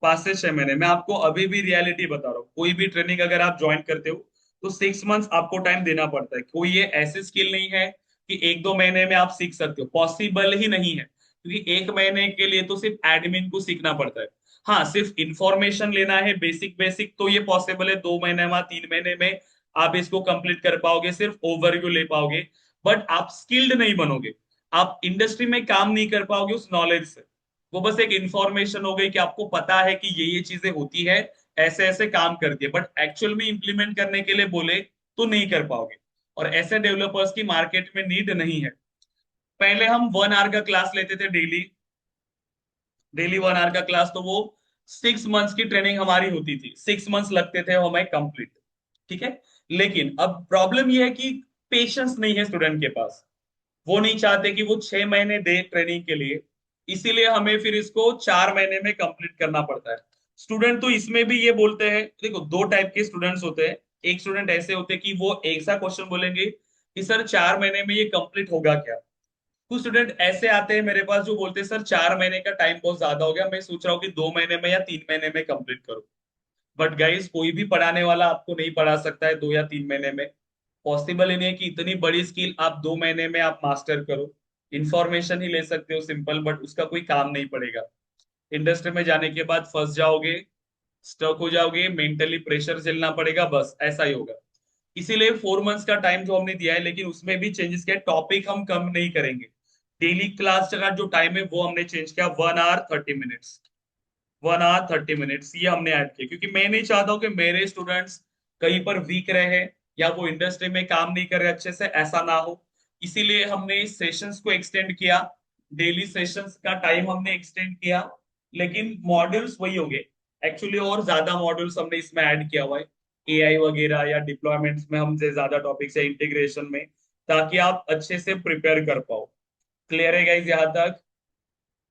5 से 6 महीने। मैं आपको अभी भी रियलिटी बता रहा हूँ, कोई भी ट्रेनिंग अगर आप ज्वाइन करते हो तो 6 मंथ्स आपको टाइम देना पड़ता है। कोई ये ऐसी स्किल नहीं है कि 1-2 महीने में आप सीख सकते हो, पॉसिबल ही नहीं है, क्योंकि 1 महीने के लिए तो सिर्फ एडमिन को सीखना पड़ता है। हाँ, सिर्फ इंफॉर्मेशन लेना है बेसिक बेसिक, तो ये पॉसिबल है 2 महीने में 3 महीने में आप इसको कंप्लीट कर पाओगे, सिर्फ ओवरव्यू ले पाओगे। बट आप स्किल्ड नहीं बनोगे, आप इंडस्ट्री में काम नहीं कर पाओगे उस नॉलेज से। वो बस एक इंफॉर्मेशन हो गई कि आपको पता है कि ये चीजें होती है, ऐसे ऐसे काम करती है, बट एक्चुअल में इंप्लीमेंट करने के लिए बोले तो नहीं कर पाओगे। और ऐसे डेवलपर्स की मार्केट में नीड नहीं है। पहले हम 1 आवर का क्लास लेते थे डेली, डेली 1 आवर का क्लास, तो वो 6 मंथ्स की ट्रेनिंग हमारी होती थी, 6 मंथ्स लगते थे हमें कंप्लीट। ठीक है। लेकिन अब प्रॉब्लम यह है कि पेशेंस नहीं है स्टूडेंट के पास, वो नहीं चाहते कि वो 6 महीने दे ट्रेनिंग के लिए, इसीलिए हमें फिर इसको 4 महीने में कंप्लीट करना पड़ता है। स्टूडेंट तो इसमें भी ये बोलते हैं, देखो दो टाइप के स्टूडेंट्स होते हैं। एक स्टूडेंट ऐसे होते हैं कि वो एक सा क्वेश्चन बोलेंगे कि सर 4 महीने में ये कंप्लीट होगा क्या। कुछ स्टूडेंट ऐसे आते हैं मेरे पास जो बोलते हैं सर 4 महीने का टाइम बहुत ज्यादा हो गया, मैं सोच रहा हूँ कि 2 महीने में या 3 महीने में कंप्लीट करूँ। बट गाइस, कोई भी पढ़ाने वाला आपको नहीं पढ़ा सकता है 2 या 3 महीने में। पॉसिबल ही नहीं है कि इतनी बड़ी स्किल आप 2 महीने में आप मास्टर करो। इंफॉर्मेशन ही ले सकते हो सिंपल, बट उसका कोई काम नहीं पड़ेगा। इंडस्ट्री में जाने के बाद फंस जाओगे, स्टक हो जाओगे, मेंटली प्रेशर झेलना पड़ेगा, बस ऐसा ही होगा। इसीलिए 4 मंथ्स का टाइम जो हमने दिया है, लेकिन उसमें भी चेंजेस किया, टॉपिक हम कम नहीं करेंगे। डेली क्लास का जो टाइम है वो हमने चेंज किया, 1 आवर 30 मिनट्स। 1 आवर 30 मिनट्स ये हमने ऐड किया, क्योंकि मैं नहीं चाहता हूँ कि मेरे स्टूडेंट्स कहीं पर वीक रहे या वो इंडस्ट्री में काम नहीं करे अच्छे से, ऐसा ना हो। इसीलिए हमने सेशंस को एक्सटेंड किया, डेली सेशंस का टाइम हमने एक्सटेंड किया, लेकिन मॉड्यूल्स वही होंगे। एक्चुअली और ज्यादा मॉड्यूल्स हमने इसमें ऐड किया हुआ है, एआई वगैरह या डिप्लॉयमेंट्स में हमसे ज्यादा टॉपिक्स है, इंटीग्रेशन में, ताकि आप अच्छे से प्रिपेयर कर पाओ। क्लियर है गाइस यहाँ तक?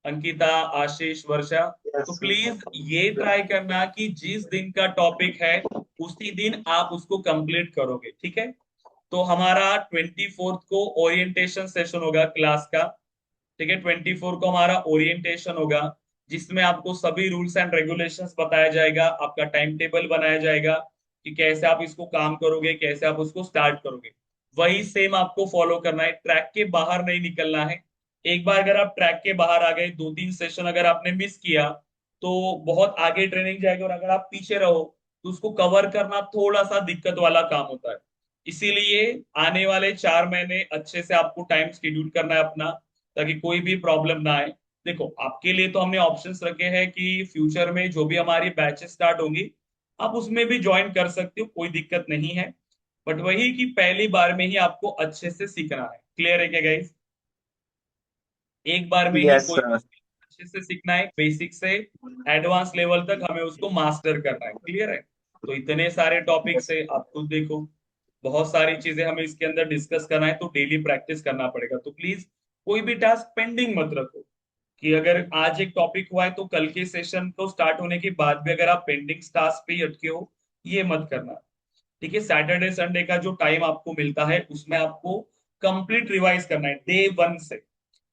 अंकिता, आशीष, वर्षा। तो यस प्लीज ये ट्राई करना कि जिस दिन का टॉपिक है उसी दिन आप उसको कंप्लीट करोगे, ठीक है। तो हमारा 24th को ओरिएंटेशन सेशन होगा क्लास का। ठीक है, 24 को हमारा ओरिएंटेशन होगा, जिसमें आपको सभी रूल्स एंड रेगुलेशंस बताया जाएगा, आपका टाइम टेबल बनाया जाएगा कि कैसे आप इसको काम करोगे, कैसे आप उसको स्टार्ट करोगे। वही सेम आपको फॉलो करना है, ट्रैक के बाहर नहीं निकलना है। एक बार अगर आप ट्रैक के बाहर आ गए, 2-3 सेशन अगर आपने मिस किया, तो बहुत आगे ट्रेनिंग जाएगी, और अगर आप पीछे रहो तो उसको कवर करना थोड़ा सा दिक्कत वाला काम होता है। इसीलिए आने वाले 4 महीने अच्छे से आपको टाइम शेड्यूल करना है अपना, ताकि कोई भी प्रॉब्लम ना आए। देखो, आपके लिए तो हमने ऑप्शंस रखे हैं कि फ्यूचर में जो भी हमारी बैचेस स्टार्ट होंगी, आप उसमें भी ज्वाइन कर सकते हो, कोई दिक्कत नहीं है। बट वही कि पहली बार में ही आपको अच्छे से सीखना है। क्लियर है क्या गाइस? एक बार में ही यस कोई भी सर। skill अच्छे से सीखना है, बेसिक से एडवांस लेवल तक हमें उसको मास्टर करना है। क्लियर है? तो इतने सारे टॉपिक्स है, आप खुद देखो, बहुत सारी चीजें हमें इसके अंदर डिस्कस करना है, तो डेली प्रैक्टिस करना पड़ेगा। तो प्लीज कोई भी टास्क पेंडिंग मत रखो, कि अगर आज एक टॉपिक हुआ है तो कल के सेशन को स्टार्ट होने के बाद भी अगर आप पेंडिंग टास्क पे ही अटके हो, ये मत करना। ठीक है, सैटरडे संडे का जो टाइम आपको मिलता है उसमें आपको कंप्लीट रिवाइज करना है, डे 1 से।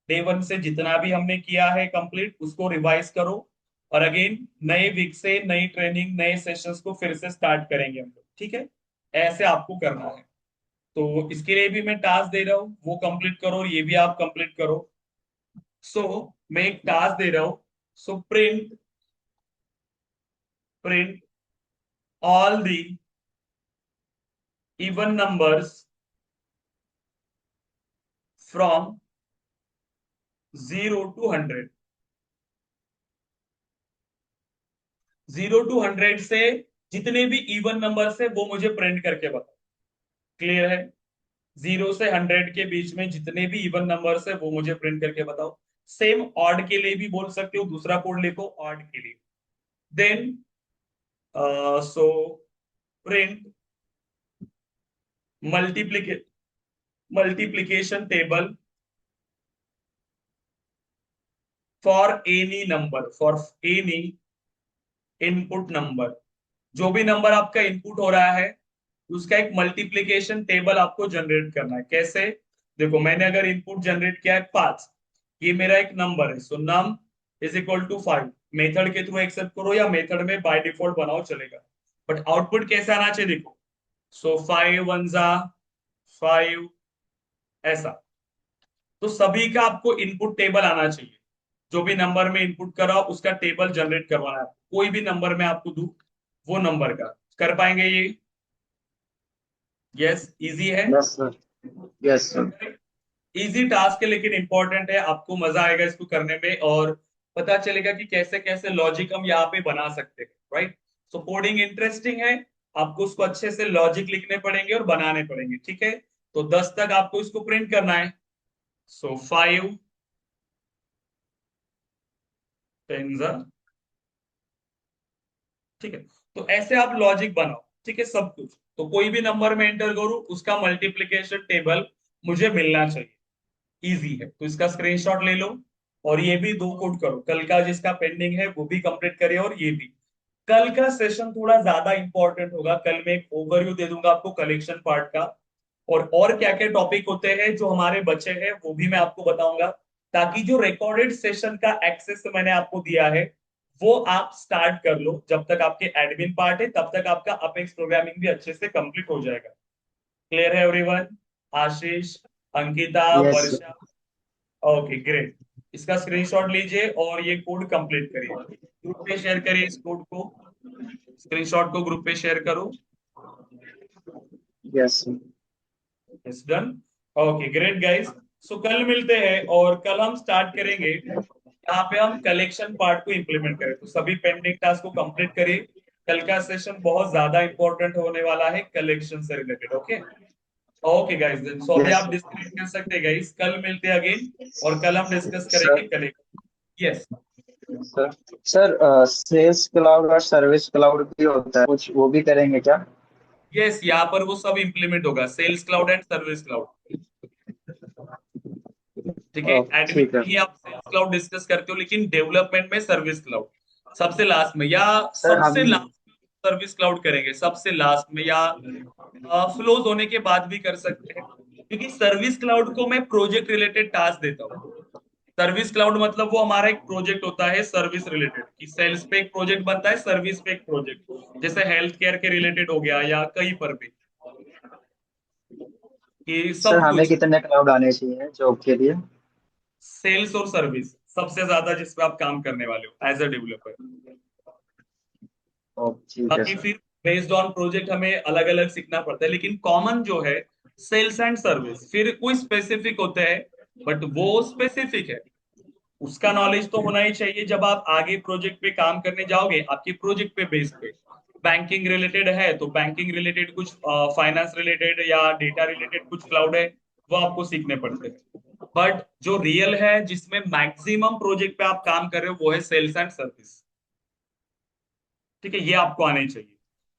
डे 1 से जितना भी हमने किया है कंप्लीट, उसको रिवाइज करो। और अगेन नए वीक से नई ट्रेनिंग, नए सेशंस को फिर से स्टार्ट करेंगे हम लोग, ठीक है। ऐसे आपको करना है। तो इसके लिए भी मैं टास्क दे रहा हूँ, वो कंप्लीट करो, और ये भी आप कंप्लीट करो। सो मैं एक टास्क दे रहा हूँ। So print print all the even numbers from 0 to 100। 0 to 100 से जितने भी इवन नंबर्स है वो मुझे प्रिंट करके बताओ। क्लियर है? 0 से 100 के बीच में जितने भी इवन नंबर्स है वो मुझे प्रिंट करके बताओ। सेम ऑड के लिए भी बोल सकते हो, दूसरा कोड लिखो ऑड के लिए। Then so print multiply multiplication table for any number, for any input number. जो भी नंबर आपका इनपुट हो रहा है उसका एक मल्टीप्लीकेशन टेबल आपको जनरेट करना है। कैसे? देखो, मैंने अगर इनपुट जनरेट किया है 5, ये मेरा एक नंबर है, so num is equal to 5। Method के थ्रू एक्सेप्ट करो या मेथड में बाय डिफॉल्ट बनाओ, चलेगा। बट आउटपुट कैसे आना चाहिए देखो। सो 5 1 5 ऐसा। तो सभी का आपको इनपुट टेबल आना चाहिए। जो भी नंबर में इनपुट कराओ उसका टेबल जनरेट करवाना है। कोई भी नंबर मैं आपको दूं वो नंबर का कर पाएंगे ये? यस, इजी है। Yes sir. Yes sir. Easy task है लेकिन इंपॉर्टेंट है, आपको मजा आएगा इसको करने में और पता चलेगा कि कैसे कैसे लॉजिक हम यहाँ पे बना सकते हैं, राइट। सो कोडिंग इंटरेस्टिंग है, आपको उसको अच्छे से लॉजिक लिखने पड़ेंगे और बनाने पड़ेंगे, ठीक है। तो 10 तक आपको इसको प्रिंट करना है। सो 5 10, ठीक है। तो ऐसे आप लॉजिक बनाओ, ठीक है, सब कुछ। तो कोई भी नंबर में एंटर करूं उसका मल्टीप्लीकेशन टेबल मुझे मिलना चाहिए। इजी है, तो इसका स्क्रीनशॉट ले लो और ये भी दो कोड करो। कल का जिसका पेंडिंग है वो भी कंप्लीट करिए और ये भी। कल का सेशन थोड़ा ज्यादा इंपॉर्टेंट होगा। कल मैं एक ओवरव्यू दे दूंगा आपको कलेक्शन पार्ट का, और क्या क्या टॉपिक होते हैं जो हमारे बचे हैं वो भी मैं आपको बताऊंगा, ताकि जो रिकॉर्डेड सेशन का एक्सेस मैंने आपको दिया है वो आप स्टार्ट कर लो। जब तक आपके एडमिन पार्ट है तब तक आपका अपेक्स प्रोग्रामिंग भी अच्छे से कंप्लीट हो जाएगा। क्लियर है एवरीवन? आशीष, अंकिता, यस वर्षा, ओके ग्रेट। इसका स्क्रीनशॉट लीजिए और ये कोड कंप्लीट करिए। ग्रुप पे शेयर करिए इस कोड को, स्क्रीनशॉट को ग्रुप पे शेयर करो। Yes sir. It's done. Okay great guys. So कल मिलते हैं और कल हम स्टार्ट करेंगे, यहाँ पे हम कलेक्शन पार्ट को इंप्लीमेंट करें। तो सभी पेंडिंग टास्क को कंप्लीट करिए। कल का सेशन बहुत ज्यादा इंपॉर्टेंट होने वाला है कलेक्शन से रिलेटेड। Okay okay guys, then so अभी यस आप डिस्कनेक्ट कर सकते हैं गाइस, कल मिलते हैं अगेन और कल हम डिस्कस सर। करेंगे collection. Yes sir sir sales cloud और सर्विस क्लाउड भी होता है कुछ, वो भी करेंगे क्या? यस, यहाँ पर वो सब इंप्लीमेंट होगा, sales cloud and service cloud. ठीक है, एडमिन ठीक है में ही आप सेल्स क्लाउड डिस्कस करते हो लेकिन डेवलपमेंट में सर्विस क्लाउड सबसे लास्ट में, या सर। हम सबसे लास्ट सर्विस क्लाउड करेंगे सबसे लास्ट में, या फ्लोज होने के बाद भी कर सकते हैं। क्योंकि सर्विस क्लाउड को मैं प्रोजेक्ट रिलेटेड टास्क देता हूँ। सर्विस क्लाउड मतलब वो हमारा एक प्रोजेक्ट होता है सर्विस रिलेटेड, कि सेल्स पे एक प्रोजेक्ट बनता है, सर्विस पे एक प्रोजेक्ट, जैसे हेल्थ केयर के रिलेटेड हो गया या कहीं पर भी, कि सर सब हमें कुछ। कितने क्लाउड आने चाहिए जॉब के लिए? सेल्स और सर्विस सबसे ज्यादा जिस पे आप काम करने वाले हो एज अ डेवलपर। ओ ठीक है बाकी सर। फिर बेस्ड ऑन प्रोजेक्ट हमें अलग अलग सीखना पड़ता है, लेकिन कॉमन जो है सेल्स एंड सर्विस। फिर कोई स्पेसिफिक होते हैं बट वो स्पेसिफिक है, उसका नॉलेज तो होना ही चाहिए। जब आप आगे प्रोजेक्ट पे काम करने जाओगे आपके प्रोजेक्ट पे बेस पे बैंकिंग रिलेटेड है तो बैंकिंग रिलेटेड कुछ, फाइनेंस रिलेटेड या डेटा रिलेटेड कुछ क्लाउड है, वो आपको सीखने पड़ते हैं। बट जो रियल है जिसमें मैक्सिमम प्रोजेक्ट पे आप काम कर रहे हो वो है सेल्स एंड सर्विस। ठीक है, ये आपको आने चाहिए।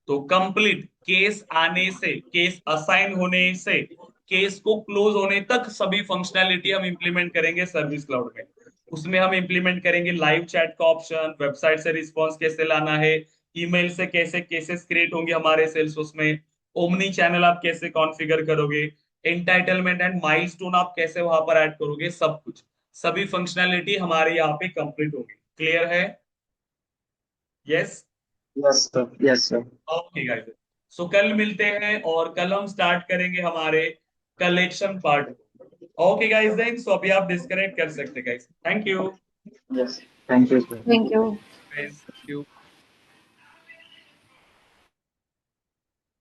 तो कंप्लीट केस आने से, केस असाइन होने से केस को क्लोज होने तक सभी फंक्शनैलिटी हम इंप्लीमेंट करेंगे सर्विस क्लाउड में। उसमें हम इंप्लीमेंट करेंगे लाइव चैट का ऑप्शन, वेबसाइट से रिस्पॉन्स कैसे लाना है, ईमेल से कैसे केसेस क्रिएट होंगे हमारे सेल्स में, ओमनी चैनल आप कैसे कॉन्फ़िगर करोगे, एंटाइटलमेंट एंड माइलस्टोन आप कैसे वहां पर ऐड करोगे, सब कुछ, सभी फंक्शनैलिटी हमारे यहाँ पे कंप्लीट होगी। क्लियर है? Yes. Yes sir. Yes sir. Okay guys, so कल मिलते हैं और कल हम स्टार्ट करेंगे हमारे collection part. Okay guys, then so अभी आप डिस्कनेक्ट कर सकते हैं guys. Thank you yes. Thank you sir. Thank you. Guys, thank you.